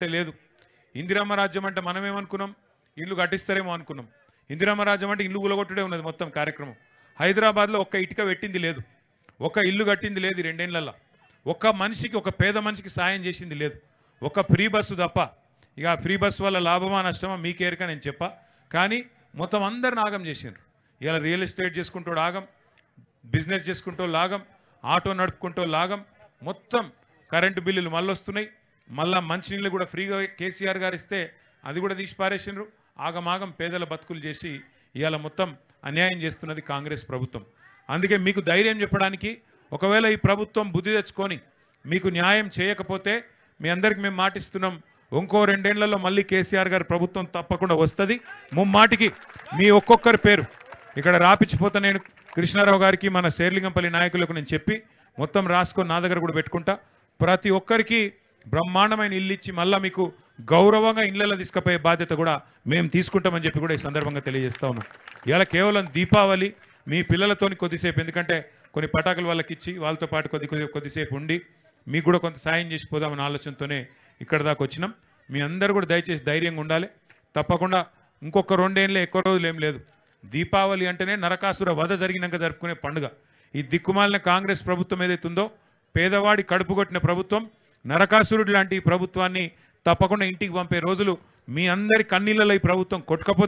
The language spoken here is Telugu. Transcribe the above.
లేదు. ఇందిరమ్మ రాజ్యం అంటే మనమేమనుకున్నాం, ఇల్లు కట్టిస్తారేమో అనుకున్నాం. ఇందిరమ్మ రాజ్యం అంటే ఇల్లు కూలగొట్టుడే ఉన్నది మొత్తం కార్యక్రమం. హైదరాబాద్లో ఒక్క ఇటుక పెట్టింది లేదు, ఒక ఇల్లు కట్టింది లేదు. 2 ఏళ్లలో ఒక్క మనిషికి, ఒక పేద మనిషికి సాయం చేసింది లేదు. ఒక ఫ్రీ బస్సు తప్ప. ఇక ఆ ఫ్రీ బస్సు వల్ల లాభమా నష్టమా మీకేరక నేను చెప్పా. కానీ మొత్తం అందరిని ఆగం చేసిండ్రు. ఇలా రియల్ ఎస్టేట్ చేసుకుంటూ ఆగం, బిజినెస్ చేసుకుంటూ లాగం, ఆటో నడుపుకుంటూ లాగం, మొత్తం కరెంటు బిల్లులు మళ్ళీ వస్తున్నాయి. మళ్ళా మంచినీళ్ళు కూడా ఫ్రీగా కేసీఆర్ గారు ఇస్తే అది కూడా తీసి పారేసిండ్రు. ఆగమాగం పేదల బతుకులు చేసి ఇవాళ మొత్తం అన్యాయం చేస్తున్నది కాంగ్రెస్ ప్రభుత్వం. అందుకే మీకు ధైర్యం చెప్పడానికి, ఒకవేళ ఈ ప్రభుత్వం బుద్ధి తెచ్చుకొని మీకు న్యాయం చేయకపోతే మీ అందరికి మేము మాటిస్తున్నాం, ఇంకో 2 ఏళ్లలో మళ్ళీ కేసీఆర్ గారి ప్రభుత్వం తప్పకుండా వస్తుంది. ముమ్మాటికి మీ ఒక్కొక్కరి పేరు ఇక్కడ రాపిచ్చిపోతా. నేను కృష్ణారావు గారికి, మన శేర్లింగంపల్లి నాయకులకు నేను చెప్పి మొత్తం రాసుకొని నా దగ్గర కూడా పెట్టుకుంటా. ప్రతి ఒక్కరికి బ్రహ్మాండమైన ఇల్లు ఇచ్చి మళ్ళీ మీకు గౌరవంగా ఇళ్లలో తీసుకుపోయే బాధ్యత కూడా మేము తీసుకుంటామని చెప్పి కూడా ఈ సందర్భంగా తెలియజేస్తా ఉన్నాం. ఇలా కేవలం దీపావళి మీ పిల్లలతోని కొద్దిసేపు, ఎందుకంటే కొన్ని పటాకులు వాళ్ళకి ఇచ్చి వాళ్ళతో పాటు కొద్దిసేపు ఉండి మీకు కూడా కొంత సాయం చేసిపోదామన్న ఆలోచనతోనే ఇక్కడ దాకా వచ్చినాం. మీ అందరూ కూడా దయచేసి ధైర్యంగా ఉండాలి. తప్పకుండా ఇంకొక 2 ఏళ్ళే, ఎక్కువ రోజులు ఏం లేదు. దీపావళి అంటేనే నరకాసుర వధ జరిగినాక జరుపుకునే పండుగ. ఈ దిక్కుమాలిన కాంగ్రెస్ ప్రభుత్వం ఏదైతుందో, పేదవాడి కడుపు కొట్టిన ప్రభుత్వం, నరకాసురుడు లాంటి ఈ ప్రభుత్వాన్ని తప్పకుండా ఇంటికి పంపే రోజులు మీ అందరి కన్నీళ్ళలో ఈ ప్రభుత్వం కొట్టుకపోతే